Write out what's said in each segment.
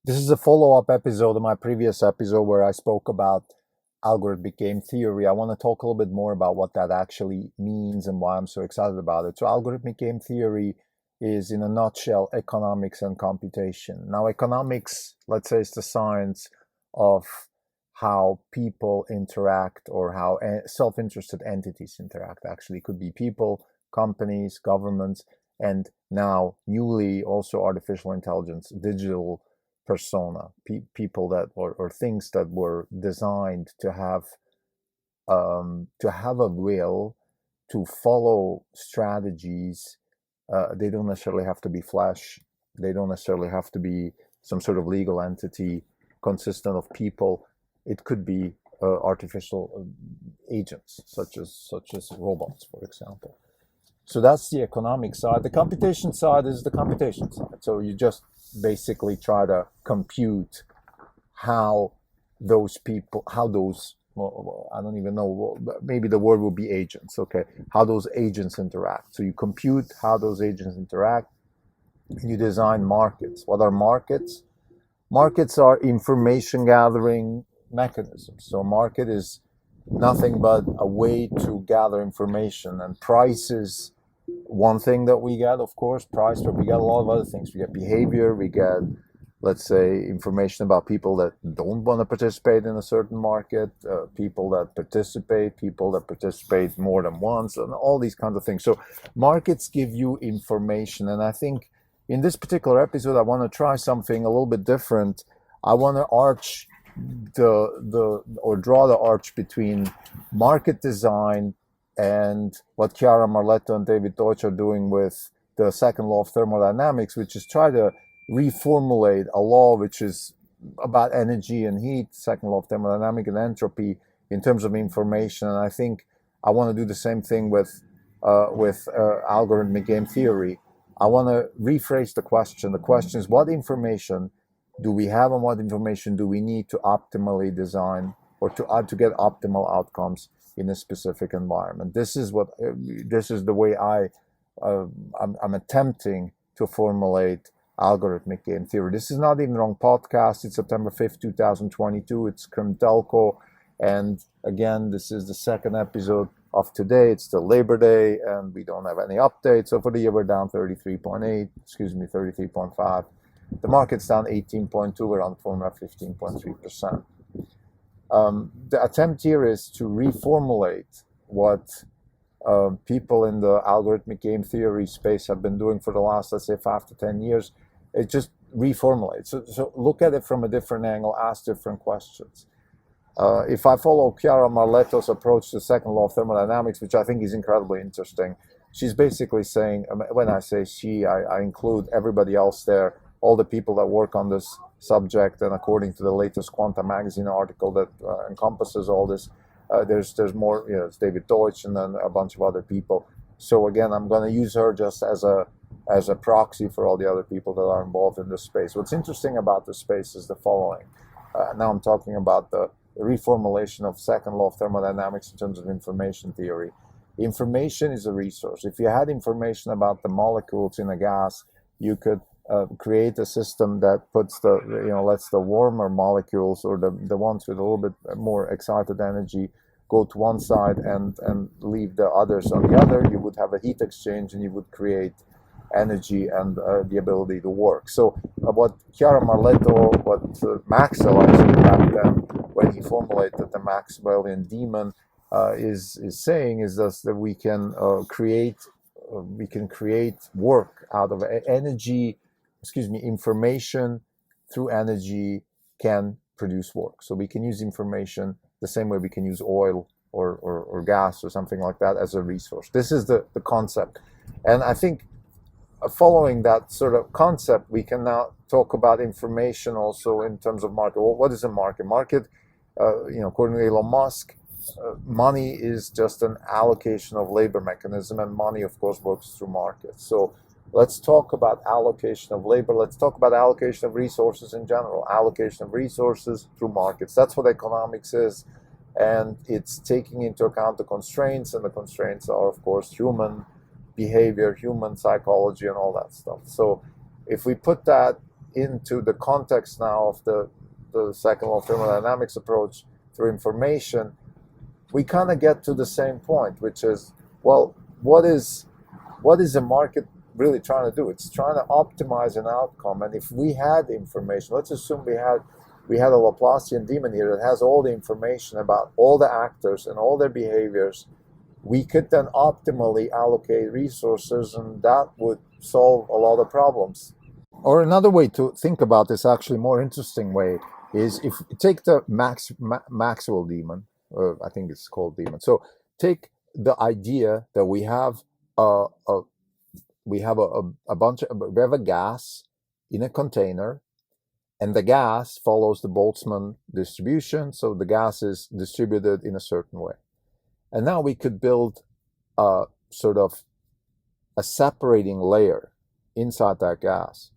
This is a follow-up episode of my previous episode where I spoke about algorithmic game theory. I want to talk a little bit more about what that actually means and why I'm so excited about it. So, algorithmic game theory is, in a nutshell, economics and computation. Now, economics, let's say, is the science of how people interact or how self-interested entities interact. Actually, it could be people, companies, governments, and now newly also artificial intelligence, digital persona, people that or things that were designed to have a will to follow strategies. They don't necessarily have to be flesh. They don't necessarily have to be some sort of legal entity consistent of people. It could be artificial agents, such as robots, for example. So that's the economic side. The computation side is the computation side. So you just basically try to compute how those people, how those, well, I don't even know, maybe the word will be agents, okay? How those agents interact. So you compute how those agents interact. You design markets. What are markets? Markets are information gathering mechanisms. So market is nothing but a way to gather information, and price is one thing that we get, of course, price, but we get a lot of other things. We get behavior, we get, let's say, information about people that don't want to participate in a certain market, people that participate more than once, and all these kinds of things. So markets give you information, and I think in this particular episode, I want to try something a little bit different. I want to draw the arch between market design and what Chiara Marletto and David Deutsch are doing with the second law of thermodynamics, which is try to reformulate a law which is about energy and heat, second law of thermodynamics, and entropy in terms of information. And I think I want to do the same thing with algorithmic game theory. I want to rephrase the question. The question is, what information do we have and what information do we need to optimally design or to get optimal outcomes in a specific environment? This is the way I'm attempting to formulate algorithmic game theory. This is not even the wrong podcast. It's September 5th, 2022. It's Krim Delco. And again, this is the second episode of today. It's the Labor Day, and we don't have any updates. So for the year, we're down 33.5. The market's down 18.2. We're on formula 15.3%. The attempt here is to reformulate what people in the algorithmic game theory space have been doing for the last, let's say, 5 to 10 years. It just reformulates. So look at it from a different angle, ask different questions. If I follow Chiara Marletto's approach to the second law of thermodynamics, which I think is incredibly interesting, she's basically saying, when I say she, I include everybody else there, all the people that work on this subject, and according to the latest Quantum magazine article that encompasses all this, there's more, it's David Deutsch and then a bunch of other people. So again, I'm going to use her just as a proxy for all the other people that are involved in this space. What's interesting about this space is the following. Now I'm talking about the reformulation of second law of thermodynamics in terms of information theory. Information is a resource. If you had information about the molecules in a gas, you could create a system that puts lets the warmer molecules or the ones with a little bit more excited energy go to one side and leave the others on the other. You would have a heat exchange and you would create energy and the ability to work. So what Chiara Marletto, what Maxwell actually back then, when he formulated the Maxwellian demon, is saying is that we can create work out of energy. Information through energy can produce work. So we can use information the same way we can use oil or gas or something like that as a resource. This is the concept. And I think following that sort of concept, we can now talk about information also in terms of market. Well, what is a market? Market, according to Elon Musk, money is just an allocation of labor mechanism, and money, of course, works through markets. So let's talk about allocation of labor. Let's talk about allocation of resources in general. Allocation of resources through markets. That's what economics is. And it's taking into account the constraints, and the constraints are, of course, human behavior, human psychology, and all that stuff. So if we put that into the context now of the second law of thermodynamics approach through information, we kind of get to the same point, which is, well, what is the market really trying to do? It's trying to optimize an outcome. And if we had information, let's assume we had a Laplacian demon here that has all the information about all the actors and all their behaviors, we could then optimally allocate resources, and that would solve a lot of problems. Or another way to think about this, actually more interesting way, is if you take the Maxwell demon, I think it's called demon. So take the idea that we have a gas in a container, and the gas follows the Boltzmann distribution, so the gas is distributed in a certain way. And now we could build a sort of a separating layer inside that gas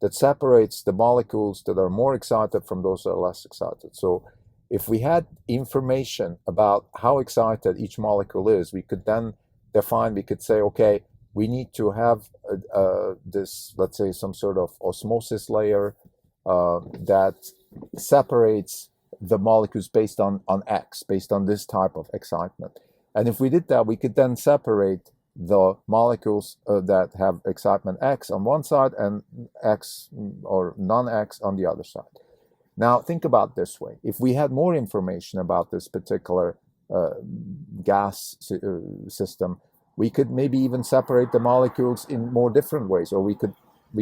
that separates the molecules that are more excited from those that are less excited. So if we had information about how excited each molecule is, we could then we could say, okay, we need to have this, let's say, some sort of osmosis layer that separates the molecules based on X, based on this type of excitement. And if we did that, we could then separate the molecules that have excitement X on one side and X or non-X on the other side. Now, think about this way. If we had more information about this particular gas system, we could maybe even separate the molecules in more different ways, or we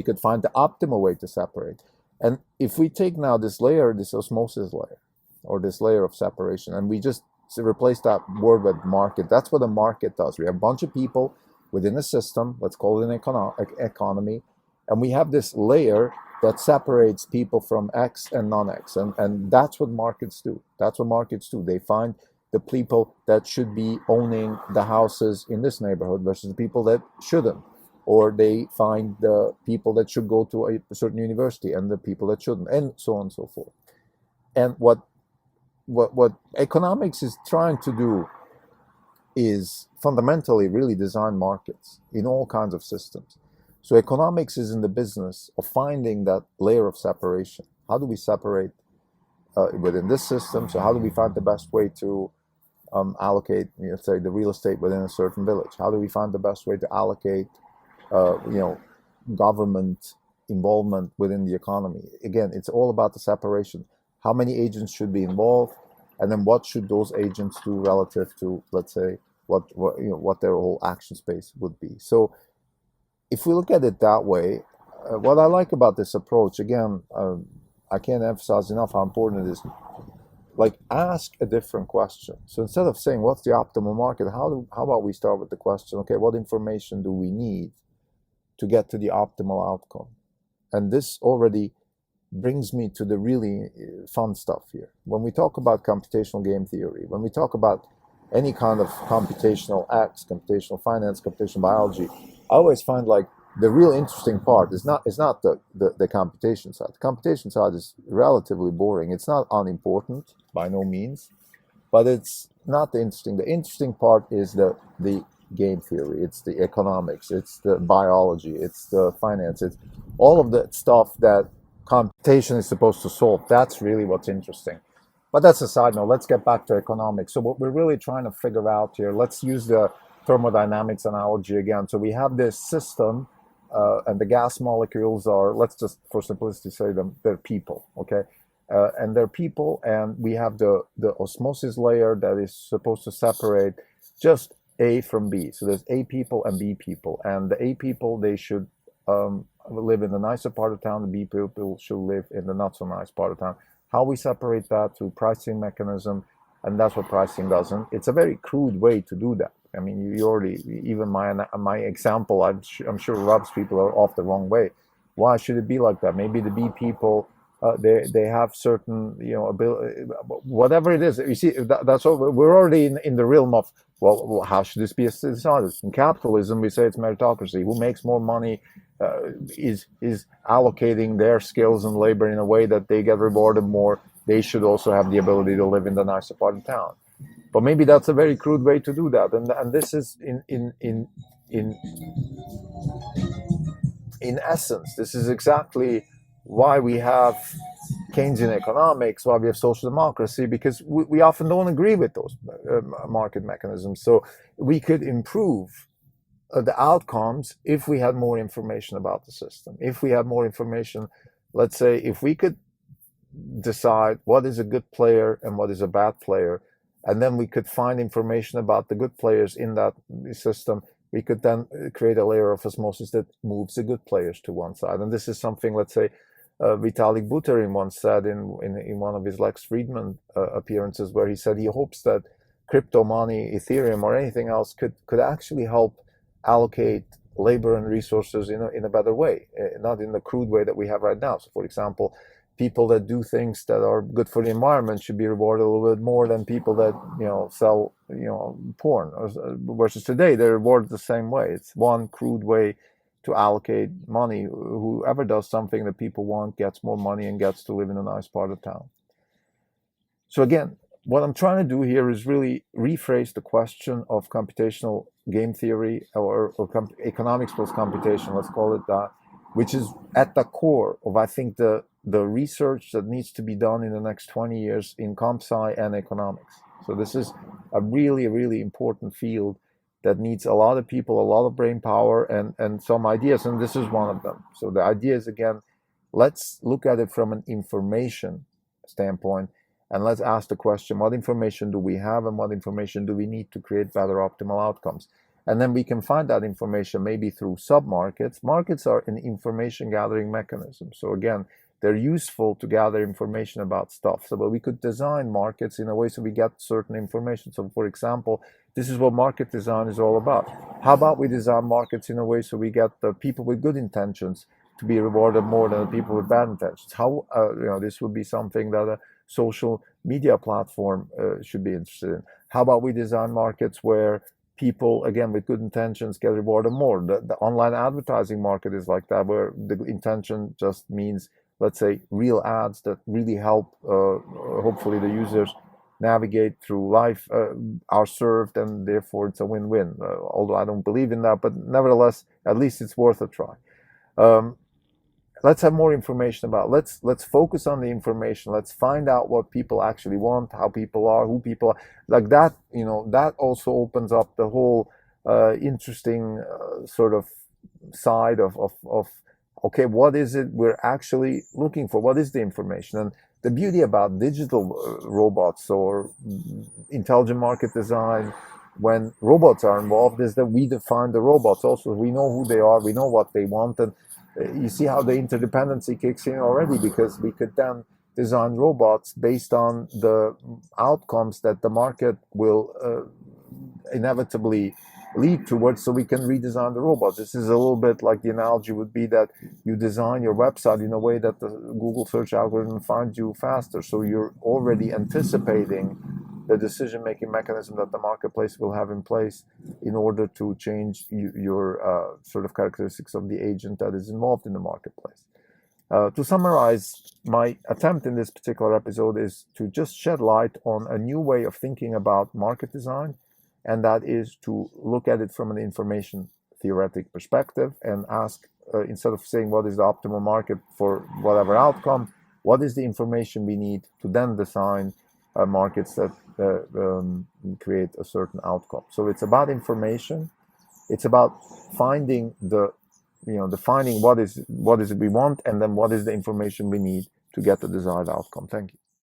could find the optimal way to separate. And if we take now this layer, this osmosis layer, or this layer of separation, and we just replace that word with market, that's what a market does. We have a bunch of people within a system, let's call it an economy, and we have this layer that separates people from X and non-X, and that's what markets do. That's what markets do. They find the people that should be owning the houses in this neighborhood versus the people that shouldn't. Or they find the people that should go to a certain university and the people that shouldn't, and so on and so forth. And what economics is trying to do is fundamentally really design markets in all kinds of systems. So economics is in the business of finding that layer of separation. How do we separate within this system? So how do we find the best way to allocate, let's say, the real estate within a certain village? How do we find the best way to allocate government involvement within the economy? Again, it's all about the separation. How many agents should be involved, and then what should those agents do relative to, let's say, what their whole action space would be. So if we look at it that way, what I like about this approach, again, I can't emphasize enough how important it is. Like, ask a different question. So instead of saying what's the optimal market, how about we start with the question, okay, what information do we need to get to the optimal outcome? And this already brings me to the really fun stuff here. When we talk about computational game theory, when we talk about any kind of computational X, computational finance, computational biology, I always find like the real interesting part is not the computation side. The computation side is relatively boring. It's not unimportant by no means, but it's not the interesting. The interesting part is the game theory. It's the economics. It's the biology. It's the finance. It's all of the stuff that computation is supposed to solve. That's really what's interesting. But that's a side note. Let's get back to economics. So what we're really trying to figure out here, let's use the thermodynamics analogy again. So we have this system, and the gas molecules are, let's just for simplicity say them, they're people, okay? And they're people, and we have the osmosis layer that is supposed to separate just A from B. So there's A people and B people, and the A people, they should live in the nicer part of town, the B people should live in the not so nice part of town. How we separate that through pricing mechanism, and that's what pricing does. And it's a very crude way to do that. I mean, you already, even my example, I'm sure rubs people are off the wrong way. Why should it be like that? Maybe the B people, they have certain, ability, whatever it is. You see, that's what we're already in the realm of, well, how should this be decided? In capitalism, we say it's meritocracy. Who makes more money is allocating their skills and labor in a way that they get rewarded more. They should also have the ability to live in the nicer part of town. But maybe that's a very crude way to do that, and this is in essence, this is exactly why we have Keynesian economics, why we have social democracy, because we often don't agree with those market mechanisms. So we could improve the outcomes if we had more information about the system. If we had more information, let's say, if we could decide what is a good player and what is a bad player, and then we could find information about the good players in that system, we could then create a layer of osmosis that moves the good players to one side. And this is something, let's say, Vitalik Buterin once said in one of his Lex Friedman appearances, where he said he hopes that crypto money, Ethereum, or anything else could actually help allocate labor and resources in a better way, not in the crude way that we have right now. So, for example, people that do things that are good for the environment should be rewarded a little bit more than people that sell porn. Versus today, they're rewarded the same way. It's one crude way to allocate money. Whoever does something that people want gets more money and gets to live in a nice part of town. So again, what I'm trying to do here is really rephrase the question of computational game theory or economics plus computation, let's call it that, which is at the core of, I think, the research that needs to be done in the next 20 years in comp sci and economics. So this is a really, really important field that needs a lot of people, a lot of brain power, and some ideas, and this is one of them. So the idea is, again, let's look at it from an information standpoint, and let's ask the question, what information do we have and what information do we need to create better optimal outcomes? And then we can find that information maybe through sub-markets. Markets are an information gathering mechanism. So again, they're useful to gather information about stuff. So but we could design markets in a way so we get certain information. So for example, this is what market design is all about. How about we design markets in a way so we get the people with good intentions to be rewarded more than the people with bad intentions? How this would be something that a social media platform should be interested in. How about we design markets where people, again, with good intentions get rewarded more? The online advertising market is like that, where the intention just means, let's say, real ads that really help, hopefully, the users navigate through life are served, and therefore it's a win-win. Although I don't believe in that, but nevertheless, at least it's worth a try. Let's have more information about. Let's focus on the information. Let's find out what people actually want, how people are, who people are. Like that, that also opens up the whole interesting sort of side of okay, what is it we're actually looking for? What is the information? And the beauty about digital robots or intelligent market design, when robots are involved, is that we define the robots also. We know who they are, we know what they want, and you see how the interdependency kicks in already, because we could then design robots based on the outcomes that the market will inevitably lead towards, so we can redesign the robots. This is a little bit like the analogy would be that you design your website in a way that the Google search algorithm finds you faster. So you're already anticipating the decision-making mechanism that the marketplace will have in place in order to change your sort of characteristics of the agent that is involved in the marketplace. To summarize, my attempt in this particular episode is to just shed light on a new way of thinking about market design, and that is to look at it from an information theoretic perspective and ask, instead of saying what is the optimal market for whatever outcome, what is the information we need to then design markets that create a certain outcome. So it's about information. It's about finding defining what is it we want, and then what is the information we need to get the desired outcome. Thank you.